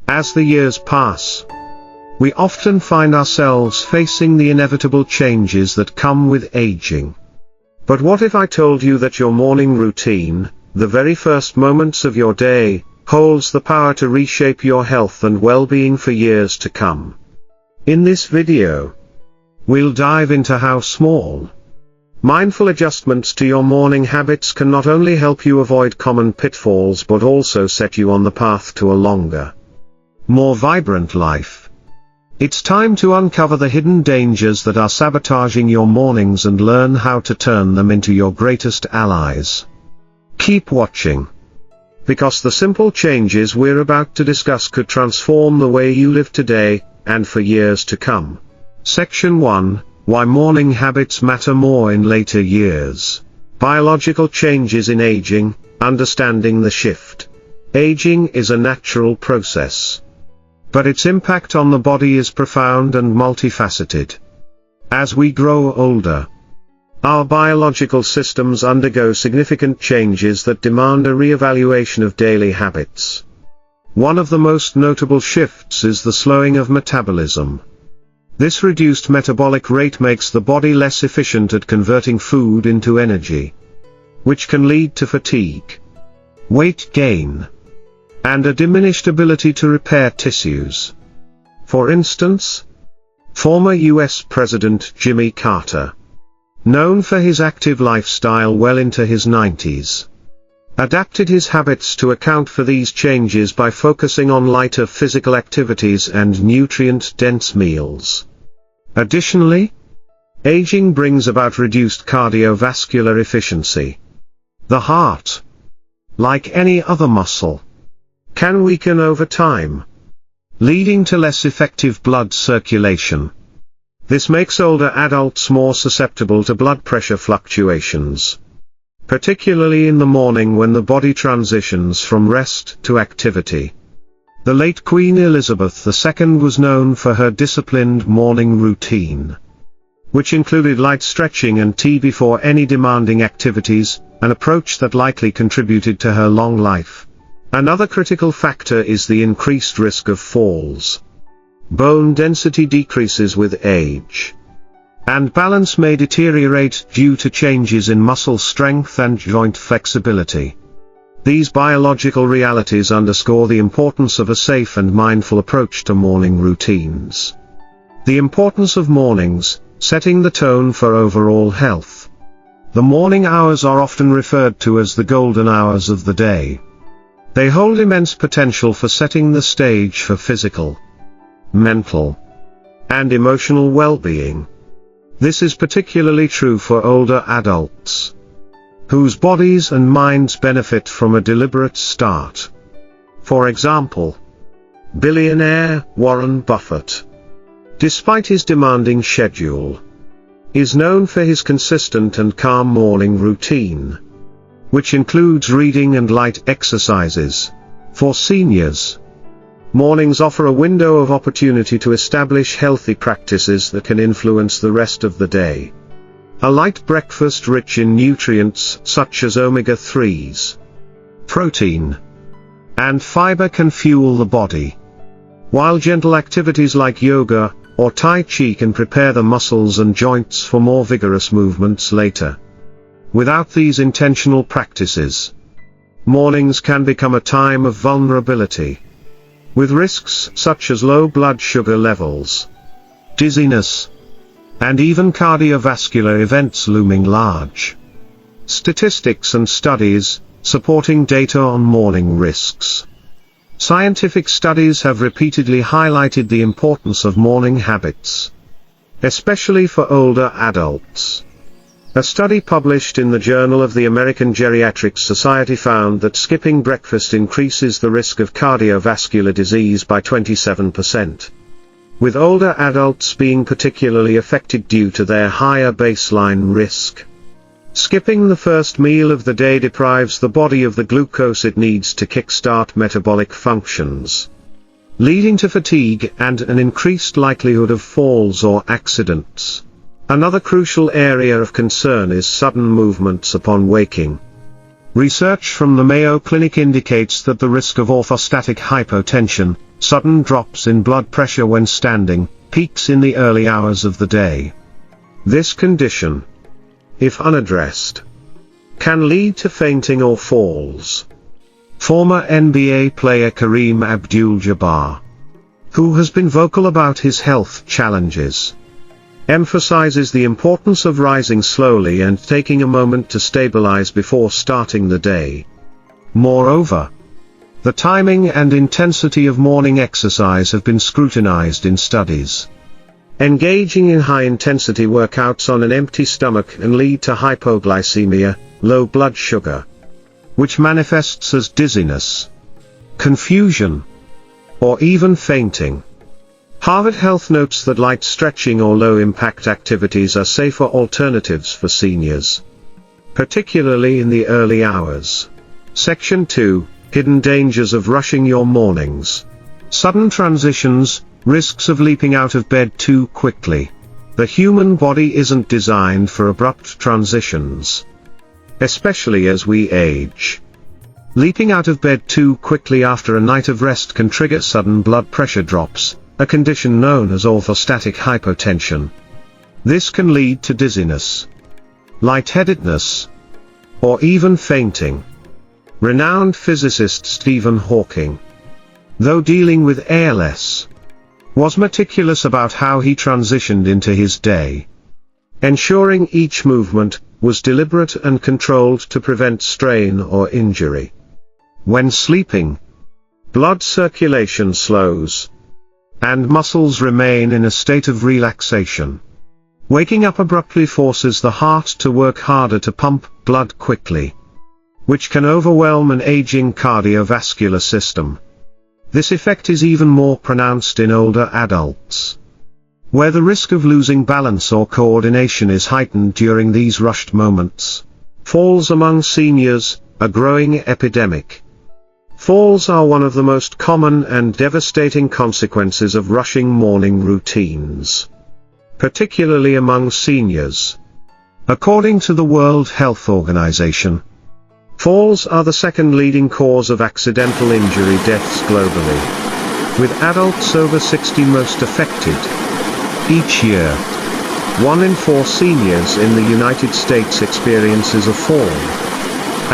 As the years pass, we often find ourselves facing the inevitable changes that come with aging. But what if I told you that your morning routine, the very first moments of your day, holds the power to reshape your health and well-being for years to come? In this video, we'll dive into how small, mindful adjustments to your morning habits can not only help you avoid common pitfalls but also set you on the path to a longer, more vibrant life. It's time to uncover the hidden dangers that are sabotaging your mornings and learn how to turn them into your greatest allies. Keep watching, because the simple changes we're about to discuss could transform the way you live today, and for years to come. Section 1, Why Morning Habits Matter More in Later Years. Biological changes in aging, understanding the shift. Aging is a natural process, but its impact on the body is profound and multifaceted. As we grow older, our biological systems undergo significant changes that demand a re-evaluation of daily habits. One of the most notable shifts is the slowing of metabolism. This reduced metabolic rate makes the body less efficient at converting food into energy, which can lead to fatigue, weight gain, and a diminished ability to repair tissues. For instance, former US President Jimmy Carter, known for his active lifestyle well into his 90s, adapted his habits to account for these changes by focusing on lighter physical activities and nutrient-dense meals. Additionally, aging brings about reduced cardiovascular efficiency. The heart, like any other muscle, can weaken over time, leading to less effective blood circulation. This makes older adults more susceptible to blood pressure fluctuations, particularly in the morning when the body transitions from rest to activity. The late Queen Elizabeth II was known for her disciplined morning routine, which included light stretching and tea before any demanding activities, an approach that likely contributed to her long life. Another critical factor is the increased risk of falls. Bone density decreases with age, and balance may deteriorate due to changes in muscle strength and joint flexibility. These biological realities underscore the importance of a safe and mindful approach to morning routines. The importance of mornings, setting the tone for overall health. The morning hours are often referred to as the golden hours of the day. They hold immense potential for setting the stage for physical, mental, and emotional well-being. This is particularly true for older adults, whose bodies and minds benefit from a deliberate start. For example, billionaire Warren Buffett, despite his demanding schedule, is known for his consistent and calm morning routine, which includes reading and light exercises. For seniors, mornings offer a window of opportunity to establish healthy practices that can influence the rest of the day. A light breakfast rich in nutrients such as omega-3s, protein, and fiber can fuel the body, while gentle activities like yoga or Tai Chi can prepare the muscles and joints for more vigorous movements later. Without these intentional practices, mornings can become a time of vulnerability, with risks such as low blood sugar levels, dizziness, and even cardiovascular events looming large. Statistics and studies, supporting data on morning risks. Scientific studies have repeatedly highlighted the importance of morning habits, especially for older adults. A study published in the Journal of the American Geriatric Society found that skipping breakfast increases the risk of cardiovascular disease by 27%, with older adults being particularly affected due to their higher baseline risk. Skipping the first meal of the day deprives the body of the glucose it needs to kickstart metabolic functions, leading to fatigue and an increased likelihood of falls or accidents. Another crucial area of concern is sudden movements upon waking. Research from the Mayo Clinic indicates that the risk of orthostatic hypotension, sudden drops in blood pressure when standing, peaks in the early hours of the day. This condition, if unaddressed, can lead to fainting or falls. Former NBA player Kareem Abdul-Jabbar, who has been vocal about his health challenges, emphasizes the importance of rising slowly and taking a moment to stabilize before starting the day. Moreover, the timing and intensity of morning exercise have been scrutinized in studies. Engaging in high-intensity workouts on an empty stomach can lead to hypoglycemia, low blood sugar, which manifests as dizziness, confusion, or even fainting. Harvard Health notes that light stretching or low-impact activities are safer alternatives for seniors, particularly in the early hours. Section 2, Hidden Dangers of Rushing Your Mornings. Sudden transitions, risks of leaping out of bed too quickly. The human body isn't designed for abrupt transitions, especially as we age. Leaping out of bed too quickly after a night of rest can trigger sudden blood pressure drops, a condition known as orthostatic hypotension. This can lead to dizziness, lightheadedness, or even fainting. Renowned physicist Stephen Hawking, though dealing with ALS, was meticulous about how he transitioned into his day, ensuring each movement was deliberate and controlled to prevent strain or injury. When sleeping, blood circulation slows, and muscles remain in a state of relaxation. Waking up abruptly forces the heart to work harder to pump blood quickly, which can overwhelm an aging cardiovascular system. This effect is even more pronounced in older adults, where the risk of losing balance or coordination is heightened during these rushed moments. Falls among seniors, a growing epidemic. Falls are one of the most common and devastating consequences of rushing morning routines, particularly among seniors. According to the World Health Organization, falls are the second leading cause of accidental injury deaths globally, with adults over 60 most affected. Each year, 1 in 4 seniors in the United States experiences a fall,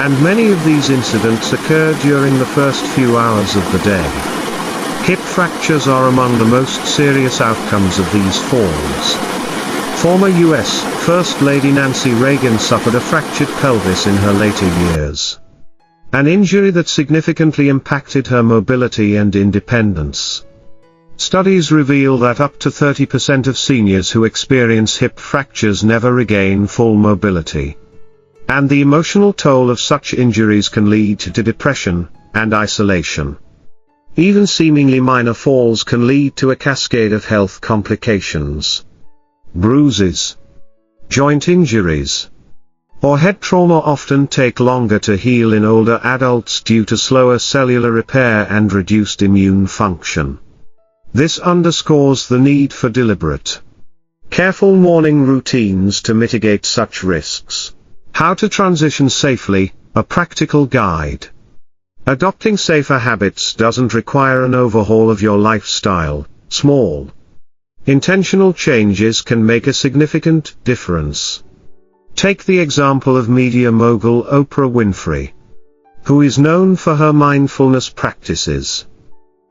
and many of these incidents occur during the first few hours of the day. Hip fractures are among the most serious outcomes of these falls. Former U.S. First Lady Nancy Reagan suffered a fractured pelvis in her later years, an injury that significantly impacted her mobility and independence. Studies reveal that up to 30% of seniors who experience hip fractures never regain full mobility, and the emotional toll of such injuries can lead to depression and isolation. Even seemingly minor falls can lead to a cascade of health complications. Bruises, joint injuries, or head trauma often take longer to heal in older adults due to slower cellular repair and reduced immune function. This underscores the need for deliberate, careful morning routines to mitigate such risks. How to transition safely, a practical guide. Adopting safer habits doesn't require an overhaul of your lifestyle. Small, intentional changes can make a significant difference. Take the example of media mogul Oprah Winfrey, who is known for her mindfulness practices.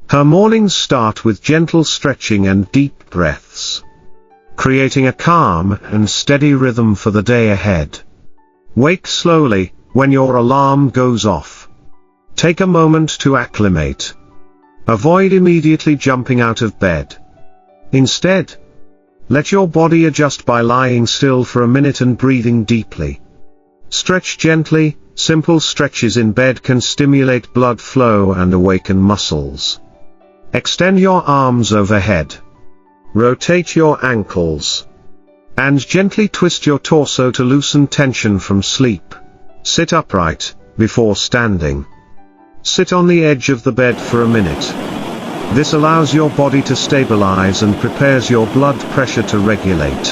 Her mornings start with gentle stretching and deep breaths, creating a calm and steady rhythm for the day ahead. Wake slowly when your alarm goes off. Take a moment to acclimate. Avoid immediately jumping out of bed. Instead, let your body adjust by lying still for a minute and breathing deeply. Stretch gently. Simple stretches in bed can stimulate blood flow and awaken muscles. Extend your arms overhead. Rotate your ankles, and gently twist your torso to loosen tension from sleep. Sit upright before standing. Sit on the edge of the bed for a minute. This allows your body to stabilize and prepares your blood pressure to regulate.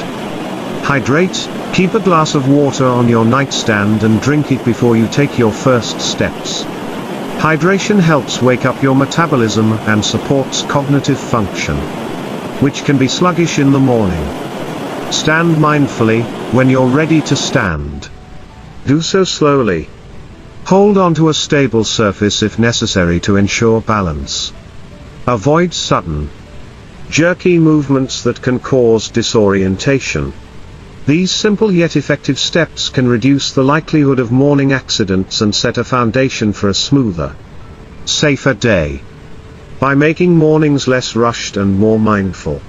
Hydrate. Keep a glass of water on your nightstand and drink it before you take your first steps. Hydration helps wake up your metabolism and supports cognitive function, which can be sluggish in the morning. Stand mindfully. When you're ready to stand, do so slowly. Hold on to a stable surface if necessary to ensure balance. Avoid sudden, jerky movements that can cause disorientation. These simple yet effective steps can reduce the likelihood of morning accidents and set a foundation for a smoother, safer day. By making mornings less rushed and more mindful,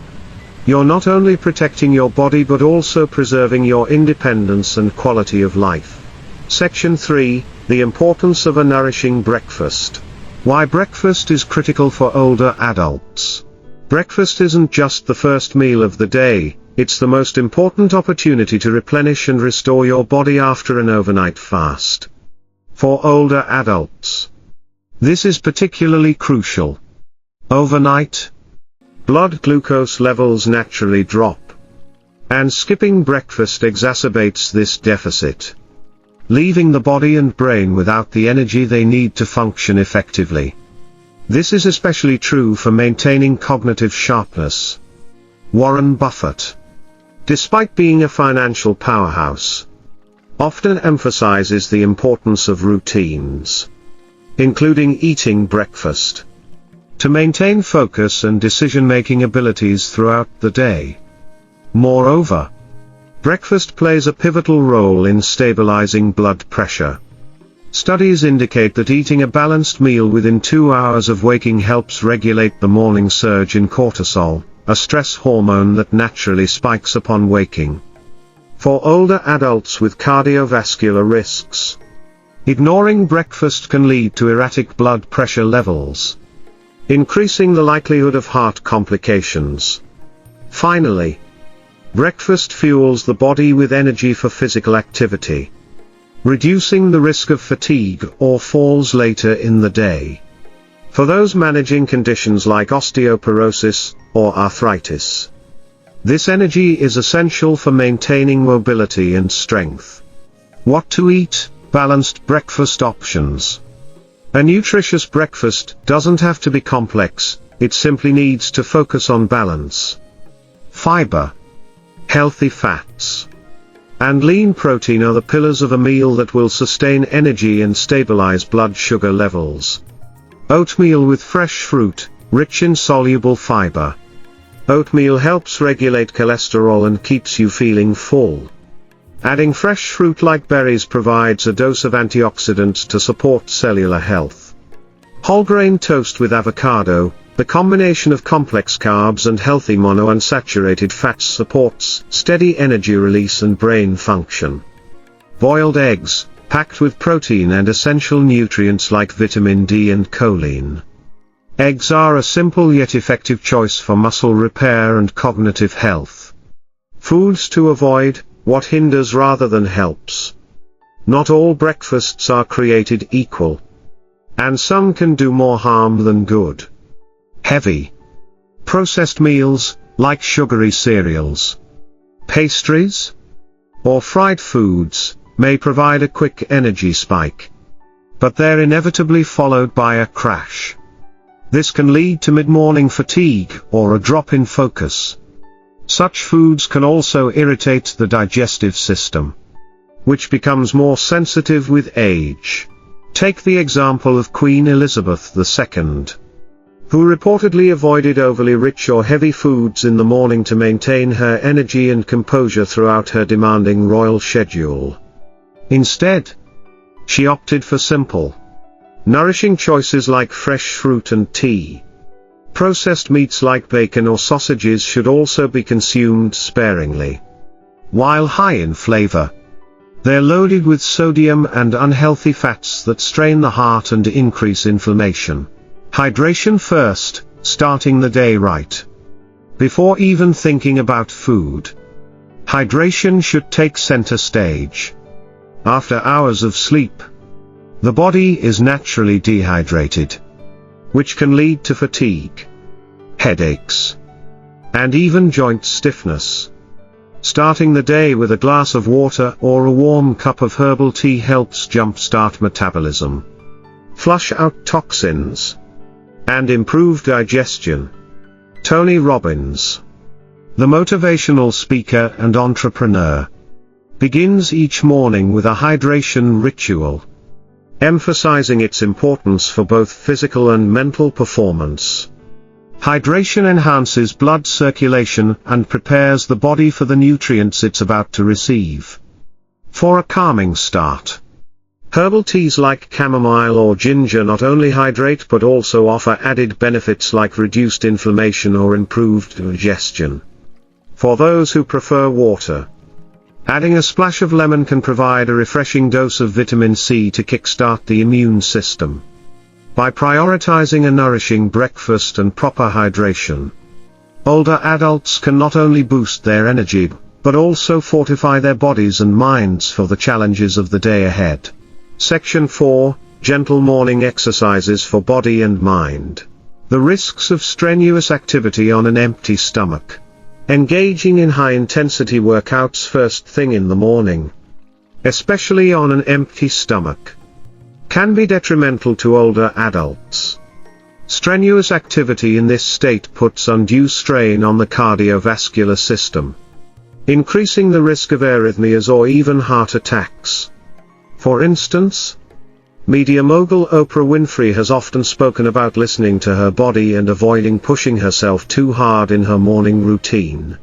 you're not only protecting your body but also preserving your independence and quality of life. Section 3, the importance of a nourishing breakfast. Why breakfast is critical for older adults. Breakfast isn't just the first meal of the day, it's the most important opportunity to replenish and restore your body after an overnight fast. For older adults, this is particularly crucial. Overnight, blood glucose levels naturally drop, and skipping breakfast exacerbates this deficit, leaving the body and brain without the energy they need to function effectively. This is especially true for maintaining cognitive sharpness. Warren Buffett, despite being a financial powerhouse, often emphasizes the importance of routines, including eating breakfast, to maintain focus and decision-making abilities throughout the day. Moreover, breakfast plays a pivotal role in stabilizing blood pressure. Studies indicate that eating a balanced meal within 2 hours of waking helps regulate the morning surge in cortisol, a stress hormone that naturally spikes upon waking. For older adults with cardiovascular risks, ignoring breakfast can lead to erratic blood pressure levels, increasing the likelihood of heart complications. Finally, breakfast fuels the body with energy for physical activity, reducing the risk of fatigue or falls later in the day. For those managing conditions like osteoporosis or arthritis, this energy is essential for maintaining mobility and strength. What to eat? Balanced breakfast options. A nutritious breakfast doesn't have to be complex, it simply needs to focus on balance. Fiber, healthy fats, and lean protein are the pillars of a meal that will sustain energy and stabilize blood sugar levels. Oatmeal with fresh fruit, rich in soluble fiber. Oatmeal helps regulate cholesterol and keeps you feeling full. Adding fresh fruit like berries provides a dose of antioxidants to support cellular health. Whole grain toast with avocado, the combination of complex carbs and healthy monounsaturated fats supports steady energy release and brain function. Boiled eggs, packed with protein and essential nutrients like vitamin D and choline. Eggs are a simple yet effective choice for muscle repair and cognitive health. Foods to avoid: what hinders rather than helps. Not all breakfasts are created equal, and some can do more harm than good. Heavy, processed meals, like sugary cereals, pastries, or fried foods, may provide a quick energy spike, but they're inevitably followed by a crash. This can lead to mid-morning fatigue or a drop in focus. Such foods can also irritate the digestive system, which becomes more sensitive with age. Take the example of Queen Elizabeth II, who reportedly avoided overly rich or heavy foods in the morning to maintain her energy and composure throughout her demanding royal schedule. Instead, she opted for simple, nourishing choices like fresh fruit and tea. Processed meats like bacon or sausages should also be consumed sparingly. While high in flavor, they're loaded with sodium and unhealthy fats that strain the heart and increase inflammation. Hydration first, starting the day right. Before even thinking about food, hydration should take center stage. After hours of sleep, the body is naturally dehydrated, which can lead to fatigue, headaches, and even joint stiffness. Starting the day with a glass of water or a warm cup of herbal tea helps jumpstart metabolism. flush out toxins, and improve digestion. Tony Robbins, the motivational speaker and entrepreneur, begins each morning with a hydration ritual, emphasizing its importance for both physical and mental performance. Hydration enhances blood circulation and prepares the body for the nutrients it's about to receive. For a calming start, herbal teas like chamomile or ginger not only hydrate but also offer added benefits like reduced inflammation or improved digestion. For those who prefer water, adding a splash of lemon can provide a refreshing dose of vitamin C to kickstart the immune system. By prioritizing a nourishing breakfast and proper hydration, older adults can not only boost their energy, but also fortify their bodies and minds for the challenges of the day ahead. Section 4, Gentle Morning Exercises for Body and Mind. The risks of strenuous activity on an empty stomach. Engaging in high-intensity workouts first thing in the morning, especially on an empty stomach, can be detrimental to older adults. Strenuous activity in this state puts undue strain on the cardiovascular system, increasing the risk of arrhythmias or even heart attacks. For instance, media mogul Oprah Winfrey has often spoken about listening to her body and avoiding pushing herself too hard in her morning routine.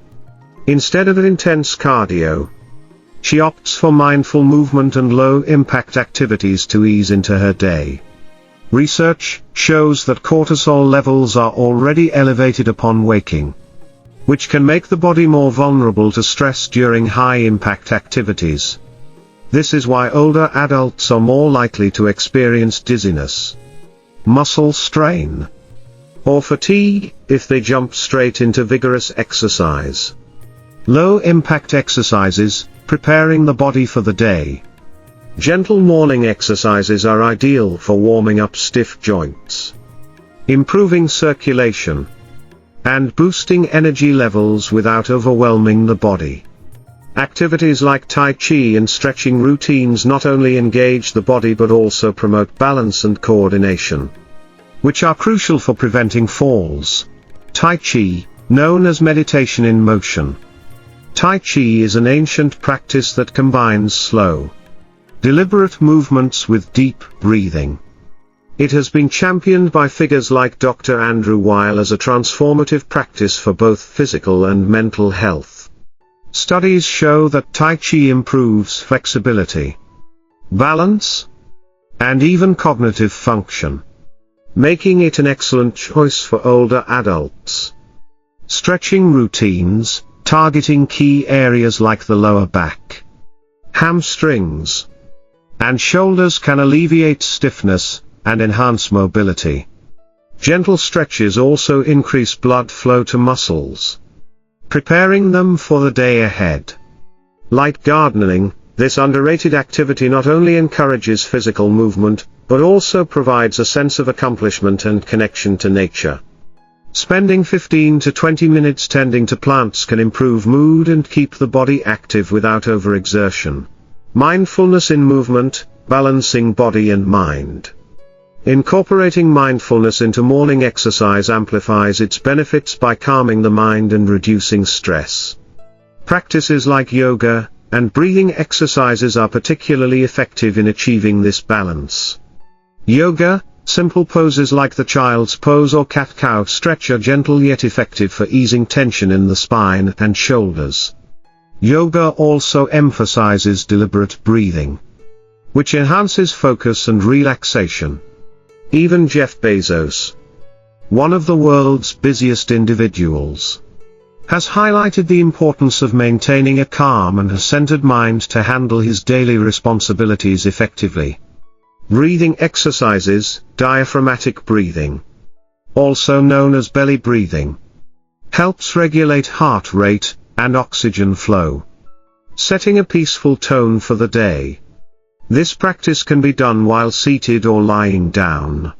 Instead of intense cardio, she opts for mindful movement and low-impact activities to ease into her day. Research shows that cortisol levels are already elevated upon waking, which can make the body more vulnerable to stress during high-impact activities. This is why older adults are more likely to experience dizziness, muscle strain, or fatigue if they jump straight into vigorous exercise. Low-impact exercises, preparing the body for the day. Gentle morning exercises are ideal for warming up stiff joints, improving circulation, and boosting energy levels without overwhelming the body. Activities like Tai Chi and stretching routines not only engage the body but also promote balance and coordination, which are crucial for preventing falls. Tai Chi, known as meditation in motion. Tai Chi is an ancient practice that combines slow, deliberate movements with deep breathing. It has been championed by figures like Dr. Andrew Weil as a transformative practice for both physical and mental health. Studies show that Tai Chi improves flexibility, balance, and even cognitive function, making it an excellent choice for older adults. Stretching routines, targeting key areas like the lower back, hamstrings, and shoulders can alleviate stiffness and enhance mobility. Gentle stretches also increase blood flow to muscles, preparing them for the day ahead. Like gardening, this underrated activity not only encourages physical movement, but also provides a sense of accomplishment and connection to nature. Spending 15 to 20 minutes tending to plants can improve mood and keep the body active without overexertion. Mindfulness in movement, balancing body and mind. Incorporating mindfulness into morning exercise amplifies its benefits by calming the mind and reducing stress. Practices like yoga and breathing exercises are particularly effective in achieving this balance. Yoga, simple poses like the child's pose or cat-cow stretch are gentle yet effective for easing tension in the spine and shoulders. Yoga also emphasizes deliberate breathing, which enhances focus and relaxation. Even Jeff Bezos, one of the world's busiest individuals, has highlighted the importance of maintaining a calm and a centered mind to handle his daily responsibilities effectively. Breathing exercises, diaphragmatic breathing, also known as belly breathing, helps regulate heart rate and oxygen flow, setting a peaceful tone for the day. This practice can be done while seated or lying down,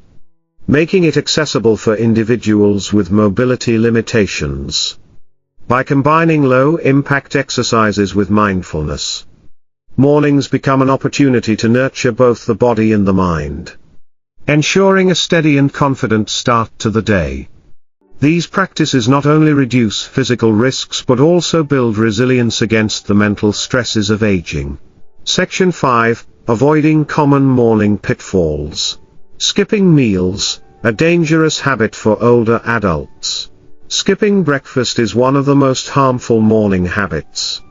making it accessible for individuals with mobility limitations. By combining low-impact exercises with mindfulness, mornings become an opportunity to nurture both the body and the mind. ensuring a steady and confident start to the day. These practices not only reduce physical risks but also build resilience against the mental stresses of aging. Section 5, Avoiding Common Morning Pitfalls. Skipping meals, a dangerous habit for older adults. Skipping breakfast is one of the most harmful morning habits,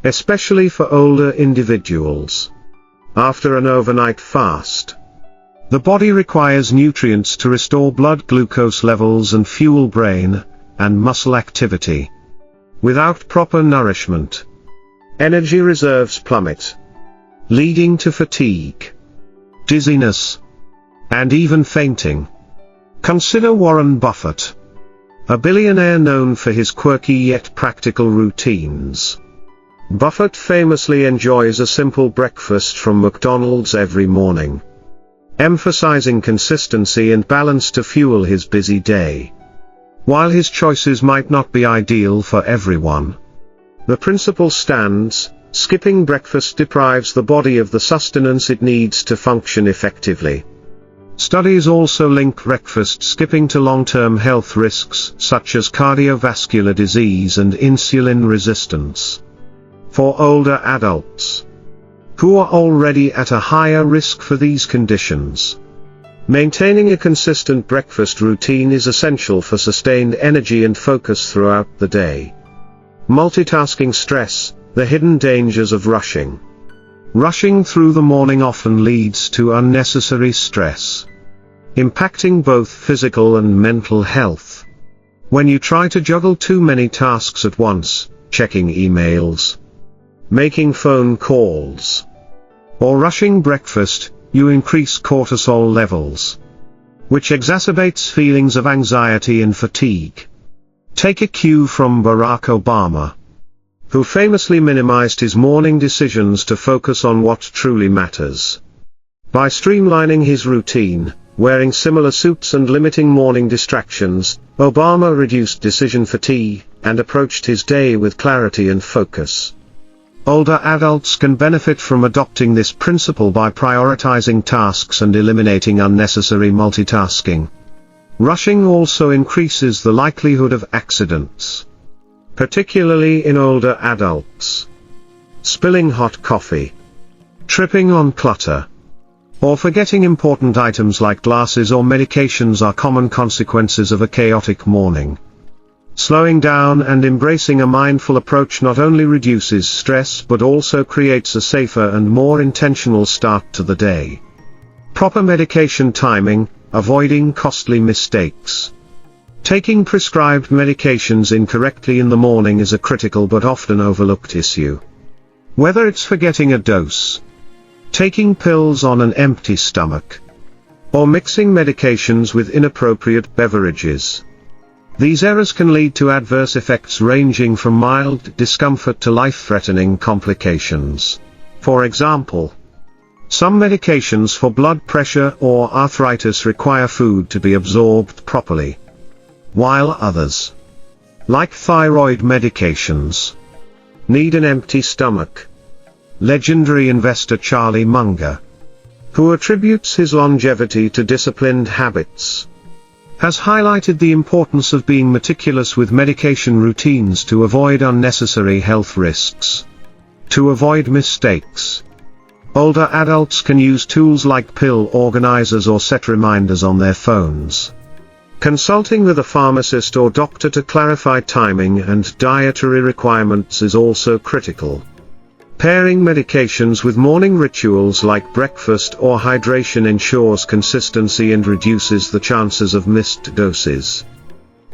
especially for older individuals. After an overnight fast, the body requires nutrients to restore blood glucose levels and fuel brain and muscle activity. Without proper nourishment, energy reserves plummet, leading to fatigue, dizziness, and even fainting. Consider Warren Buffett, a billionaire known for his quirky yet practical routines. Buffett famously enjoys a simple breakfast from McDonald's every morning, emphasizing consistency and balance to fuel his busy day. While his choices might not be ideal for everyone, the principle stands: skipping breakfast deprives the body of the sustenance it needs to function effectively. Studies also link breakfast skipping to long-term health risks such as cardiovascular disease and insulin resistance. For older adults, who are already at a higher risk for these conditions, maintaining a consistent breakfast routine is essential for sustained energy and focus throughout the day. Multitasking stress, the hidden dangers of rushing. Rushing through the morning often leads to unnecessary stress, impacting both physical and mental health. When you try to juggle too many tasks at once, checking emails, making phone calls, or rushing breakfast, you increase cortisol levels, which exacerbates feelings of anxiety and fatigue. Take a cue from Barack Obama, who famously minimized his morning decisions to focus on what truly matters. By streamlining his routine, wearing similar suits and limiting morning distractions, Obama reduced decision fatigue and approached his day with clarity and focus. Older adults can benefit from adopting this principle by prioritizing tasks and eliminating unnecessary multitasking. Rushing also increases the likelihood of accidents, particularly in older adults. Spilling hot coffee, tripping on clutter, or forgetting important items like glasses or medications are common consequences of a chaotic morning. Slowing down and embracing a mindful approach not only reduces stress but also creates a safer and more intentional start to the day. Proper medication timing, avoiding costly mistakes. Taking prescribed medications incorrectly in the morning is a critical but often overlooked issue. Whether it's forgetting a dose, taking pills on an empty stomach, or mixing medications with inappropriate beverages, these errors can lead to adverse effects ranging from mild discomfort to life-threatening complications. For example, some medications for blood pressure or arthritis require food to be absorbed properly, while others, like thyroid medications, need an empty stomach. Legendary investor Charlie Munger, who attributes his longevity to disciplined habits, has highlighted the importance of being meticulous with medication routines to avoid unnecessary health risks. To avoid mistakes, older adults can use tools like pill organizers or set reminders on their phones. Consulting with a pharmacist or doctor to clarify timing and dietary requirements is also critical. Pairing medications with morning rituals like breakfast or hydration ensures consistency and reduces the chances of missed doses.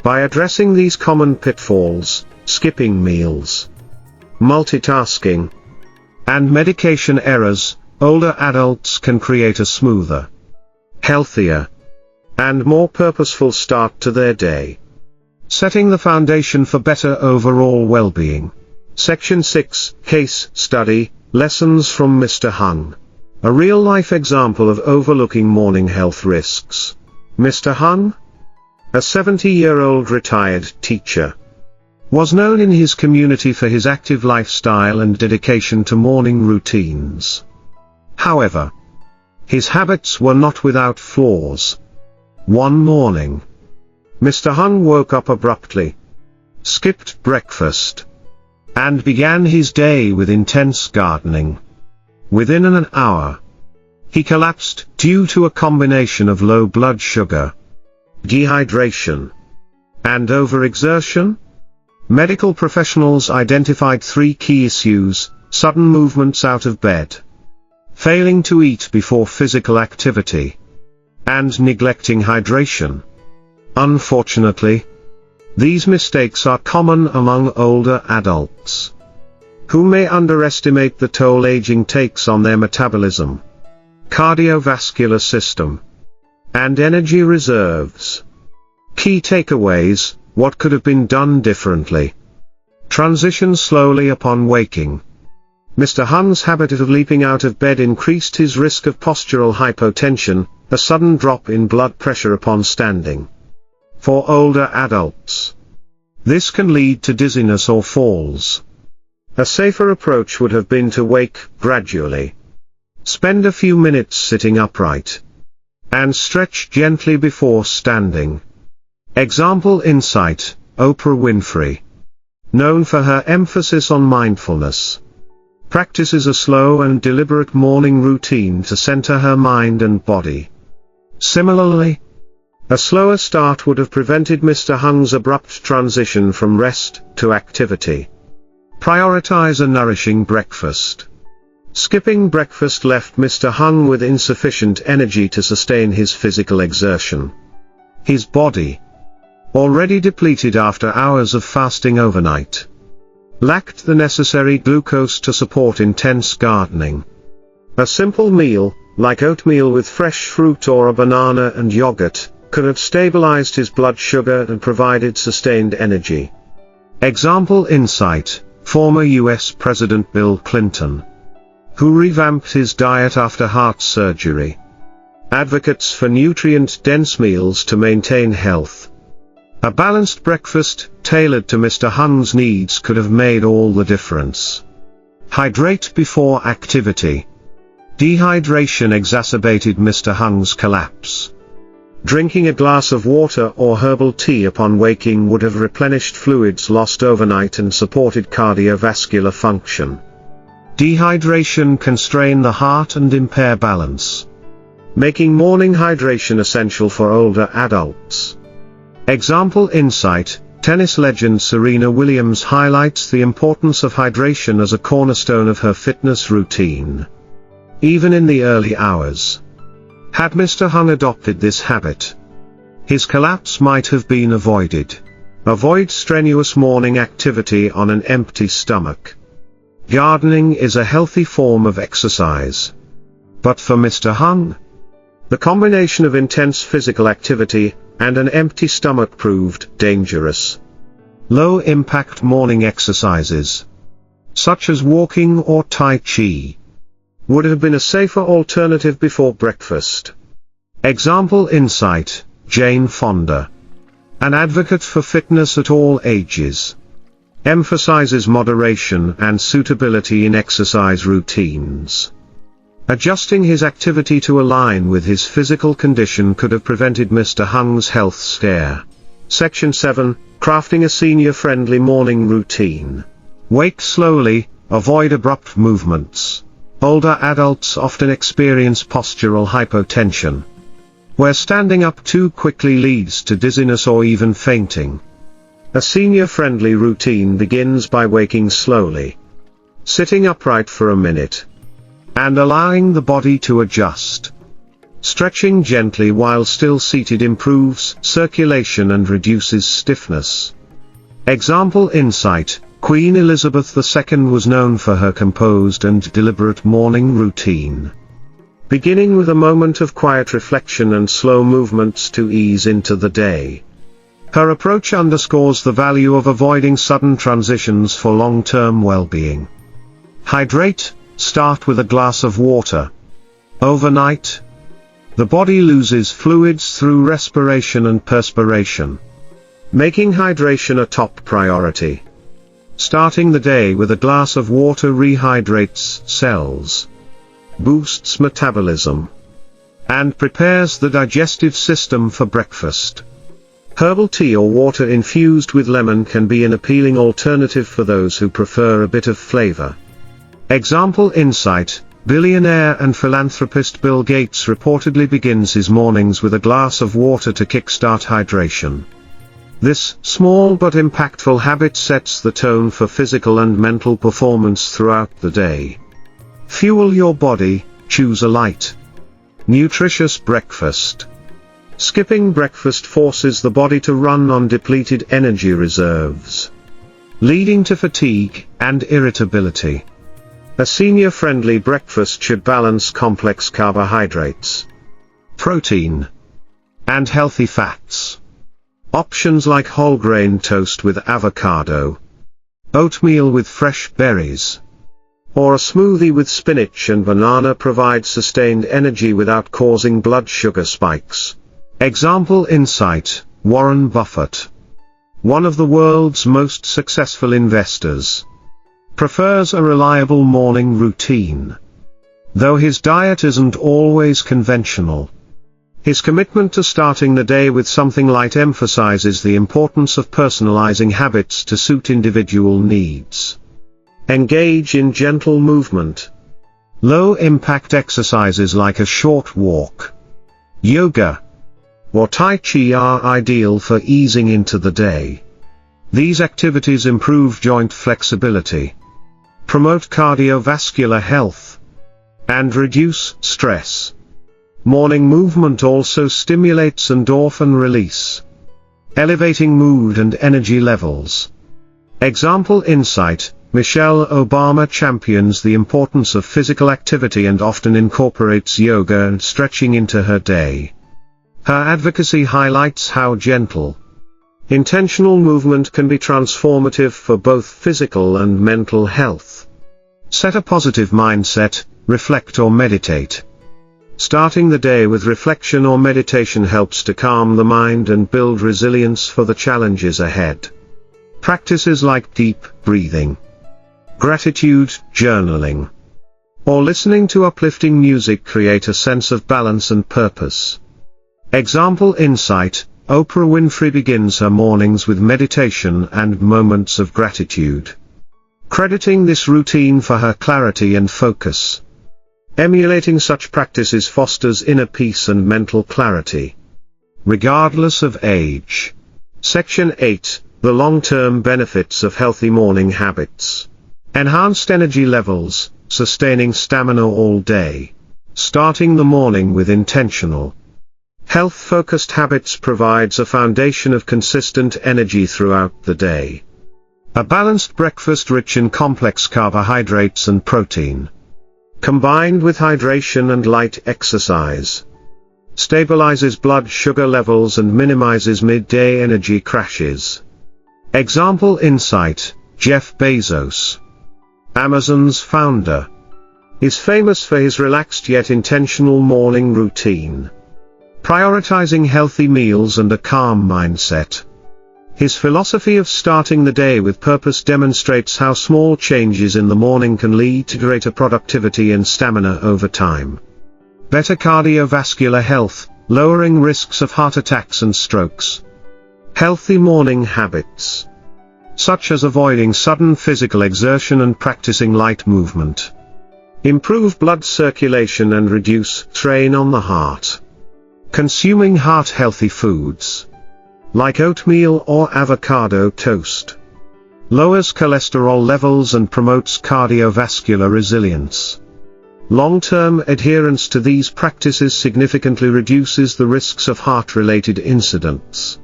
By addressing these common pitfalls, skipping meals, multitasking, and medication errors, older adults can create a smoother, healthier, and more purposeful start to their day, setting the foundation for better overall well-being. Section 6, Case Study, Lessons from Mr. Hung. A real-life example of overlooking morning health risks. Mr. Hung, a 70-year-old retired teacher, was known in his community for his active lifestyle and dedication to morning routines. However, His habits were not without flaws. One morning, Mr. Hung woke up abruptly, skipped breakfast, and began his day with intense gardening. Within an hour, he collapsed due to a combination of low blood sugar, dehydration, and overexertion. Medical professionals identified 3 key issues: sudden movements out of bed, failing to eat before physical activity, and neglecting hydration. Unfortunately, these mistakes are common among older adults, who may underestimate the toll aging takes on their metabolism, cardiovascular system, and energy reserves. Key takeaways: what could have been done differently? Transition slowly upon waking. Mr. Hung's habit of leaping out of bed increased his risk of postural hypotension, a sudden drop in blood pressure upon standing. For older adults, this can lead to dizziness or falls. A safer approach would have been to wake gradually. Spend a few minutes sitting upright, and stretch gently before standing. Example insight: Oprah Winfrey, known for her emphasis on mindfulness, practices a slow and deliberate morning routine to center her mind and body. Similarly, a slower start would have prevented Mr. Hung's abrupt transition from rest to activity. Prioritize a nourishing breakfast. Skipping breakfast left Mr. Hung with insufficient energy to sustain his physical exertion. His body, already depleted after hours of fasting overnight, lacked the necessary glucose to support intense gardening. A simple meal, like oatmeal with fresh fruit or a banana and yogurt, could have stabilized his blood sugar and provided sustained energy. Example insight: former US President Bill Clinton, who revamped his diet after heart surgery, advocates for nutrient-dense meals to maintain health. A balanced breakfast, tailored to Mr. Hung's needs, could have made all the difference. Hydrate before activity. Dehydration exacerbated Mr. Hung's collapse. Drinking a glass of water or herbal tea upon waking would have replenished fluids lost overnight and supported cardiovascular function. Dehydration can strain the heart and impair balance, making morning hydration essential for older adults. Example insight: tennis legend Serena Williams highlights the importance of hydration as a cornerstone of her fitness routine. Even in the early hours, had Mr. Hung adopted this habit, his collapse might have been avoided. Avoid strenuous morning activity on an empty stomach. Gardening is a healthy form of exercise, but for Mr. Hung, the combination of intense physical activity and an empty stomach proved dangerous. Low-impact morning exercises, such as walking or Tai Chi, would have been a safer alternative before breakfast. Example insight: Jane Fonda, an advocate for fitness at all ages, emphasizes moderation and suitability in exercise routines. Adjusting his activity to align with his physical condition could have prevented Mr. Hung's health scare. Section 7, Crafting a Senior-Friendly Morning Routine. Wake slowly, avoid abrupt movements. Older adults often experience postural hypotension, where standing up too quickly leads to dizziness or even fainting. A senior-friendly routine begins by waking slowly, sitting upright for a minute, and allowing the body to adjust. Stretching gently while still seated improves circulation and reduces stiffness. Example insight: Queen Elizabeth II was known for her composed and deliberate morning routine, beginning with a moment of quiet reflection and slow movements to ease into the day. Her approach underscores the value of avoiding sudden transitions for long-term well-being. Hydrate. Start with a glass of water. Overnight, the body loses fluids through respiration and perspiration, making hydration a top priority. Starting the day with a glass of water rehydrates cells, boosts metabolism, and prepares the digestive system for breakfast. Herbal tea or water infused with lemon can be an appealing alternative for those who prefer a bit of flavor. Example insight: billionaire and philanthropist Bill Gates reportedly begins his mornings with a glass of water to kickstart hydration. This small but impactful habit sets the tone for physical and mental performance throughout the day. Fuel your body, choose a light, nutritious breakfast. Skipping breakfast forces the body to run on depleted energy reserves, leading to fatigue and irritability. A senior-friendly breakfast should balance complex carbohydrates, protein, and healthy fats. Options like whole grain toast with avocado, oatmeal with fresh berries, or a smoothie with spinach and banana provide sustained energy without causing blood sugar spikes. Example insight: Warren Buffett, one of the world's most successful investors, prefers a reliable morning routine. Though his diet isn't always conventional, his commitment to starting the day with something light emphasizes the importance of personalizing habits to suit individual needs. Engage in gentle movement. Low-impact exercises like a short walk, yoga, or Tai Chi are ideal for easing into the day. These activities improve joint flexibility, promote cardiovascular health, and reduce stress. Morning movement also stimulates endorphin release, elevating mood and energy levels. Example insight: Michelle Obama champions the importance of physical activity and often incorporates yoga and stretching into her day. Her advocacy highlights how gentle, intentional movement can be transformative for both physical and mental health. Set a positive mindset, reflect or meditate. Starting the day with reflection or meditation helps to calm the mind and build resilience for the challenges ahead. Practices like deep breathing, gratitude journaling, or listening to uplifting music create a sense of balance and purpose. Example insight: Oprah Winfrey begins her mornings with meditation and moments of gratitude, crediting this routine for her clarity and focus. Emulating such practices fosters inner peace and mental clarity, regardless of age. Section 8: The long-term benefits of healthy morning habits. Enhanced energy levels, sustaining stamina all day. Starting the morning with intentional, health-focused habits provides a foundation of consistent energy throughout the day. A balanced breakfast rich in complex carbohydrates and protein, combined with hydration and light exercise, stabilizes blood sugar levels and minimizes midday energy crashes. Example insight: Jeff Bezos, Amazon's founder, is famous for his relaxed yet intentional morning routine, prioritizing healthy meals and a calm mindset. His philosophy of starting the day with purpose demonstrates how small changes in the morning can lead to greater productivity and stamina over time. Better cardiovascular health, lowering risks of heart attacks and strokes. Healthy morning habits, such as avoiding sudden physical exertion and practicing light movement, improve blood circulation and reduce strain on the heart. Consuming heart-healthy foods, like oatmeal or avocado toast, lowers cholesterol levels and promotes cardiovascular resilience. Long-term adherence to these practices significantly reduces the risks of heart-related incidents,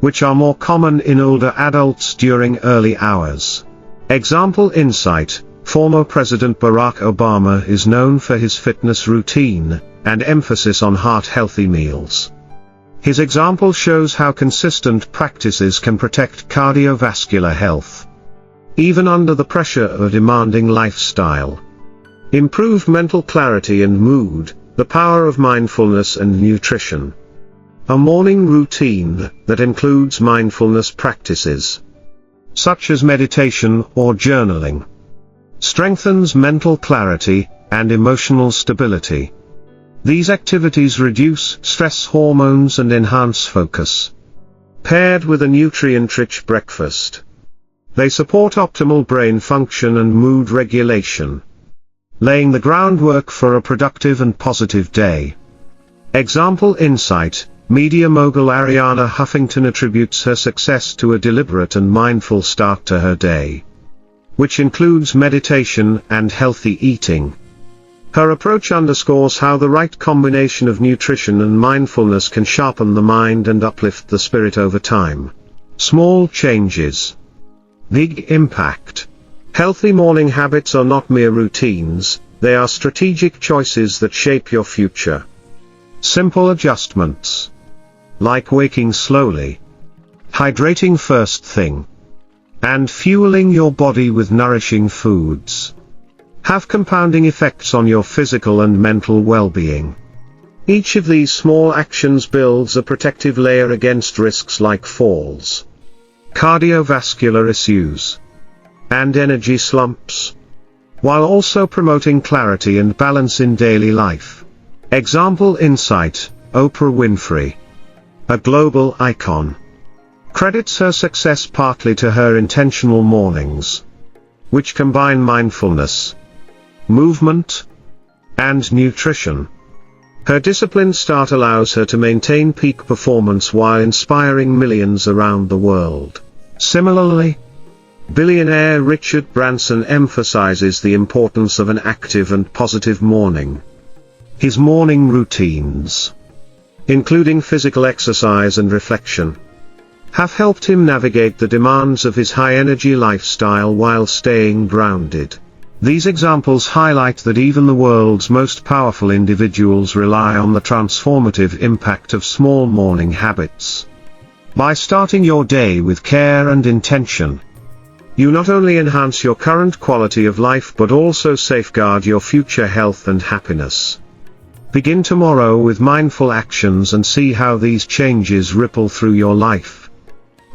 which are more common in older adults during early hours. Example insight: Former President Barack Obama is known for his fitness routine and emphasis on heart-healthy meals. His example shows how consistent practices can protect cardiovascular health, even under the pressure of a demanding lifestyle. Improve mental clarity and mood, the power of mindfulness and nutrition. A morning routine that includes mindfulness practices, such as meditation or journaling, strengthens mental clarity and emotional stability. These activities reduce stress hormones and enhance focus. Paired with a nutrient-rich breakfast, they support optimal brain function and mood regulation, laying the groundwork for a productive and positive day. Example insight: media mogul Arianna Huffington attributes her success to a deliberate and mindful start to her day, which includes meditation and healthy eating. Her approach underscores how the right combination of nutrition and mindfulness can sharpen the mind and uplift the spirit over time. Small changes, big impact. Healthy morning habits are not mere routines, they are strategic choices that shape your future. Simple adjustments, like waking slowly, hydrating first thing, and fueling your body with nourishing foods, have compounding effects on your physical and mental well-being. Each of these small actions builds a protective layer against risks like falls, cardiovascular issues, and energy slumps, while also promoting clarity and balance in daily life. Example insight: Oprah Winfrey, a global icon, credits her success partly to her intentional mornings, which combine mindfulness, movement, and nutrition. Her disciplined start allows her to maintain peak performance while inspiring millions around the world. Similarly, billionaire Richard Branson emphasizes the importance of an active and positive morning. His morning routines, including physical exercise and reflection, have helped him navigate the demands of his high-energy lifestyle while staying grounded. These examples highlight that even the world's most powerful individuals rely on the transformative impact of small morning habits. By starting your day with care and intention, you not only enhance your current quality of life but also safeguard your future health and happiness. Begin tomorrow with mindful actions and see how these changes ripple through your life,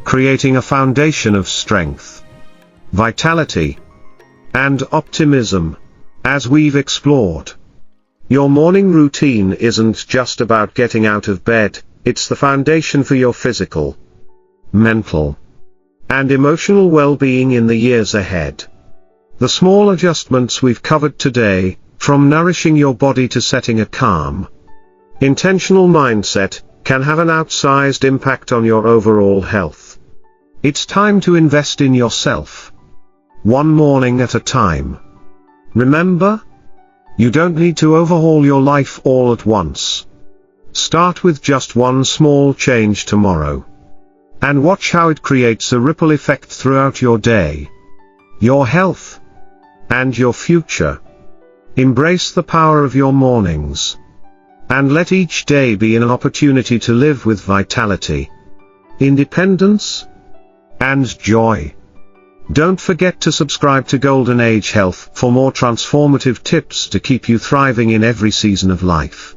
creating a foundation of strength, vitality, and optimism. As we've explored, your morning routine isn't just about getting out of bed, it's the foundation for your physical, mental, and emotional well-being in the years ahead. The small adjustments we've covered today, from nourishing your body to setting a calm, intentional mindset, can have an outsized impact on your overall health. It's time to invest in yourself, one morning at a time. Remember, you don't need to overhaul your life all at once. Start with just one small change tomorrow, and watch how it creates a ripple effect throughout your day, your health, and your future. Embrace the power of your mornings, and let each day be an opportunity to live with vitality, independence, and joy. Don't forget to subscribe to Golden Age Health for more transformative tips to keep you thriving in every season of life.